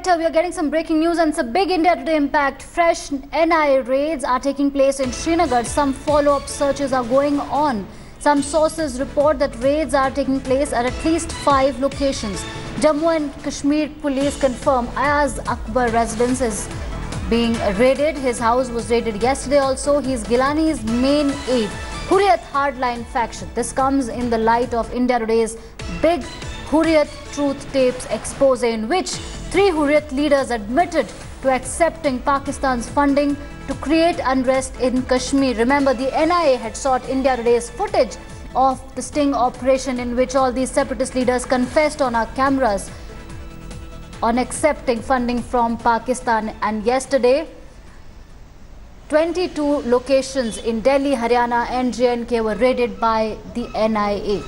right, we are getting some breaking news, and it's a big India Today impact. Fresh NIA raids are taking place in Srinagar. Some follow-up searches are going on. Some sources report that raids are taking place at least 5 locations. Jammu and Kashmir police confirm Ayaz Akbar residence is being raided. His house was raided yesterday also. He is Gilani's main aide. Hurriyat hardline faction. This comes in the light of India Today's big Hurriyat Truth Tapes expose, in which 3 Hurriyat leaders admitted to accepting Pakistan's funding to create unrest in Kashmir. Remember, the NIA had sought India Today's footage of the sting operation, in which all these separatist leaders confessed on our cameras on accepting funding from Pakistan. And yesterday, 22 locations in Delhi, Haryana and J&K were raided by the NIA.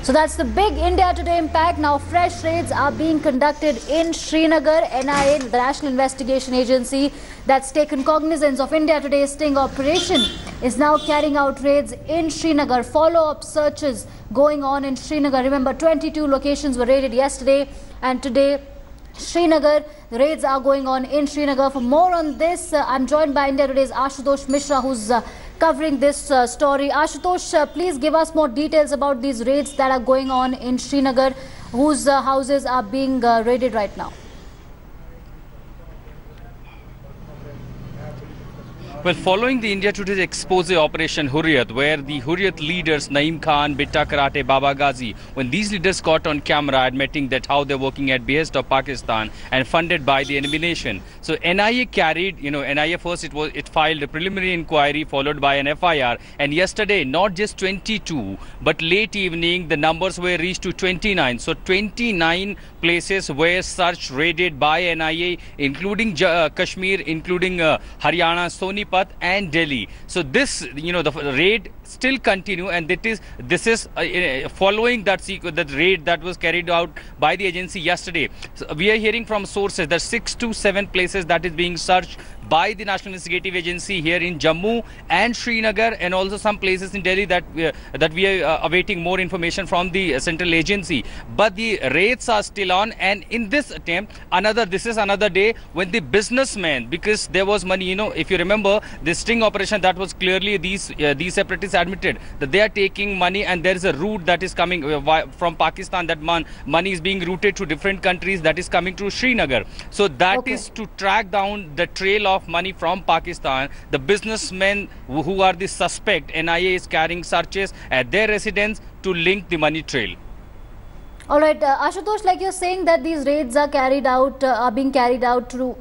So that's the big India Today impact. Now fresh raids are being conducted in Srinagar. NIA, the National Investigation Agency that's taken cognizance of India Today's sting operation, is now carrying out raids in Srinagar. Follow-up searches going on in Srinagar. Remember, 22 locations were raided yesterday, and today Srinagar, the raids are going on in Srinagar. For more on this, I'm joined by India Today's Ashutosh Mishra, who's covering this story. Ashutosh, please give us more details about these raids that are going on in Srinagar, whose houses are being raided right now. Well, following the India Today's expose Operation Hurriyat, where the Hurriyat leaders Naeem Khan, Bitta Karate, Baba Ghazi, when these leaders got on camera admitting that how they're working at behest of Pakistan and funded by the enemy nation. So NIA carried, NIA first it filed a preliminary inquiry followed by an FIR, and yesterday not just 22 but late evening the numbers were reached to 29. So 29 places were searched, raided by NIA, including Kashmir, including Haryana, Sonipat and Delhi. So this, the raid still continue, and this is following that raid that was carried out by the agency yesterday. So we are hearing from sources that 6 to 7 places that is being searched by the National Investigative Agency here in Jammu and Srinagar, and also some places in Delhi that we are awaiting more information from the central agency. But the raids are still on, and in this attempt, this is another day when the businessmen, because there was money, if you remember the sting operation, that was clearly these separatists admitted that they are taking money, and there is a route that is coming from Pakistan, that money is being routed to different countries, that is coming to Srinagar. So that is to track down the trail of money from Pakistan. The businessmen who are the suspect, NIA is carrying searches at their residence to link the money trail. All right, Ashutosh, like you're saying that these raids are being carried out to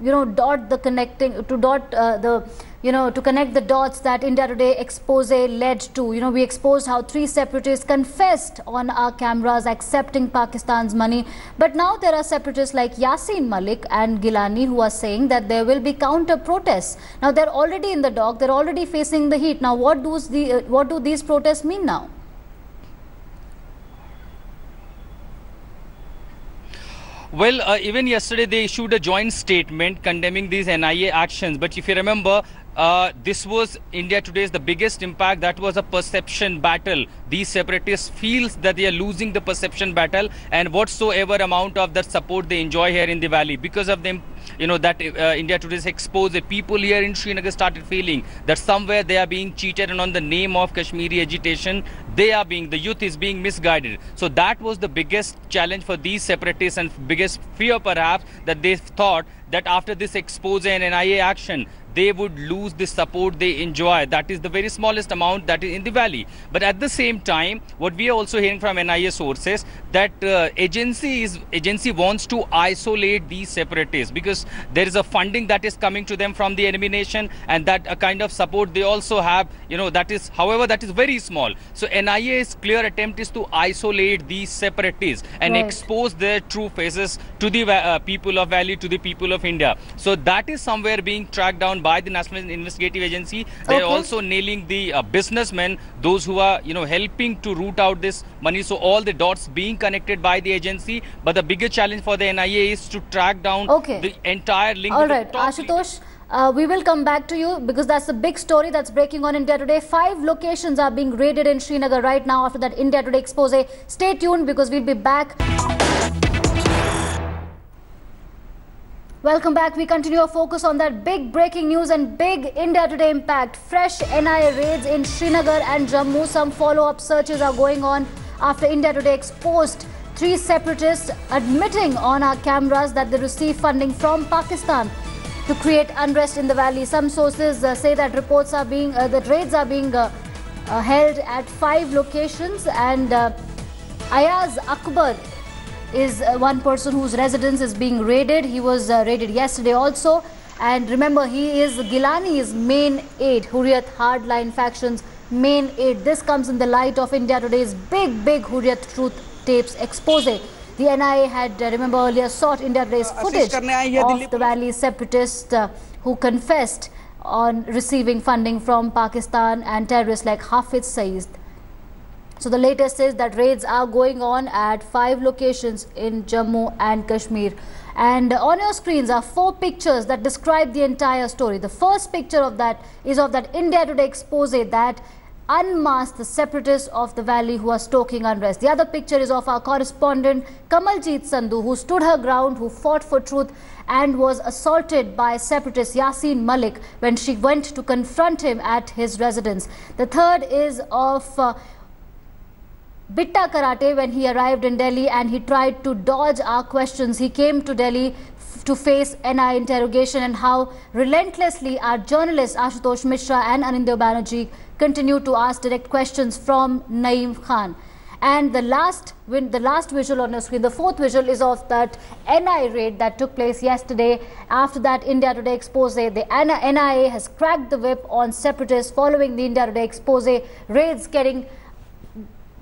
to connect the dots that India Today expose led to. We exposed how 3 separatists confessed on our cameras accepting Pakistan's money. But now there are separatists like Yasin Malik and Gilani who are saying that there will be counter protests. Now they're already in the dock, they're already facing the heat. Now what do these protests mean now? Well, even yesterday they issued a joint statement condemning these NIA actions. But if you remember, this was India Today's the biggest impact. That was a perception battle. These separatists feels that they are losing the perception battle, and whatsoever amount of that support they enjoy here in the valley, because of them, India Today's expose, people here in Srinagar started feeling that somewhere they are being cheated, and on the name of Kashmiri agitation, the youth is being misguided. So that was the biggest challenge for these separatists, and biggest fear perhaps, that they thought that after this expose and NIA action, they would lose the support they enjoy. That is the very smallest amount that is in the valley. But at the same time, what we are also hearing from NIA sources, that agency wants to isolate these separatists, because there is a funding that is coming to them from the enemy nation, and that a kind of support they also have, that is very small. So NIA's clear attempt is to isolate these separatists and expose their true faces to the people of valley, to the people of India. So that is somewhere being tracked down by the National Investigative Agency. They are also nailing the businessmen, those who are helping to root out this money. So all the dots being connected by the agency. But the bigger challenge for the NIA is to track down the entire link. All right, Ashutosh, We will come back to you because that's the big story that's breaking on India Today. 5 locations are being raided in Srinagar right now after that India Today expose. Stay tuned because we'll be back. Welcome back. We continue our focus on that big breaking news and big India Today impact. Fresh NIA raids in Srinagar and Jammu. Some follow-up searches are going on after India Today exposed 3 separatists admitting on our cameras that they received funding from Pakistan to create unrest in the valley. Some sources say that that raids are being held at 5 locations, and Ayaz Akbar is one person whose residence is being raided. He was raided yesterday also, and remember, he is Gilani's main aide, Hurriyat hardline faction's main aide. This comes in the light of India Today's big Hurriyat truth tapes expose. The NIA had, remember earlier, sought India Today's footage of the valley separatists who confessed on receiving funding from Pakistan and terrorists like Hafiz Saeed. So the latest is that raids are going on at 5 locations in Jammu and Kashmir. And on your screens are 4 pictures that describe the entire story. The first picture of that is of that India Today expose that unmasked the separatists of the valley who are stoking unrest. The other picture is of our correspondent Kamaljeet Sandhu, who stood her ground, who fought for truth and was assaulted by separatist Yasin Malik when she went to confront him at his residence. The third is of Bitta Karate when he arrived in Delhi and he tried to dodge our questions. He came to Delhi to face NIA interrogation, and how relentlessly our journalists Ashutosh Mishra and Anindya Banerjee continue to ask direct questions from Naeem Khan. And the last visual on your screen, the 4th visual, is of that NIA raid that took place yesterday. After that India Today expose, the NIA has cracked the whip on separatists following the India Today expose.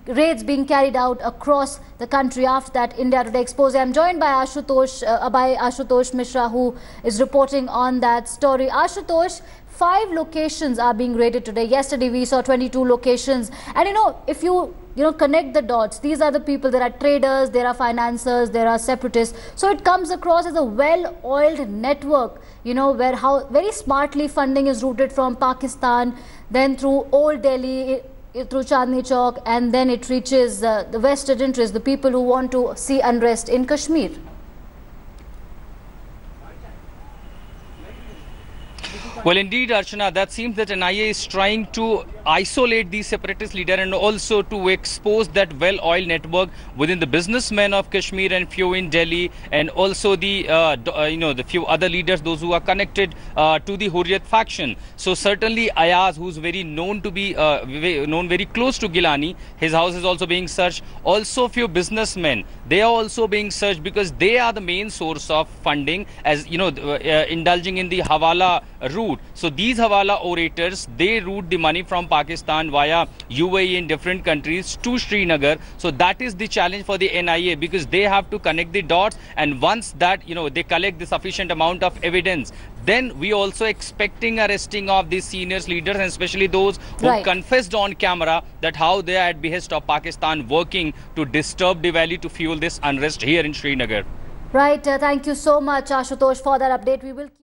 Raids being carried out across the country after that India Today expose. I'm joined by Ashutosh Mishra, who is reporting on that story. Ashutosh, 5 locations are being raided today. Yesterday we saw 22 locations, and if you connect the dots, these are the people. There are traders, there are financiers, there are separatists. So it comes across as a well-oiled network, where how very smartly funding is routed from Pakistan, then through Old Delhi, through Chandni Chowk, and then it reaches the vested interests, the people who want to see unrest in Kashmir. Well, indeed, Archana, that seems that NIA is trying to isolate the separatist leader and also to expose that well-oiled network within the businessmen of Kashmir and few in Delhi, and also the the few other leaders, those who are connected to the Hurriyat faction. So certainly Ayaz, who's very known to be very close to Gilani, his house is also being searched. Also few businessmen, they are also being searched because they are the main source of funding, as indulging in the Hawala route. So these Hawala orators, they route the money from Pakistan via UAE in different countries to Srinagar. So that is the challenge for the NIA, because they have to connect the dots, and once that they collect the sufficient amount of evidence, then we also expecting arresting of these senior leaders, and especially those who confessed on camera that how they are at behest of Pakistan working to disturb the valley to fuel this unrest here in Srinagar. Right. Thank you so much, Ashutosh, for that update. We will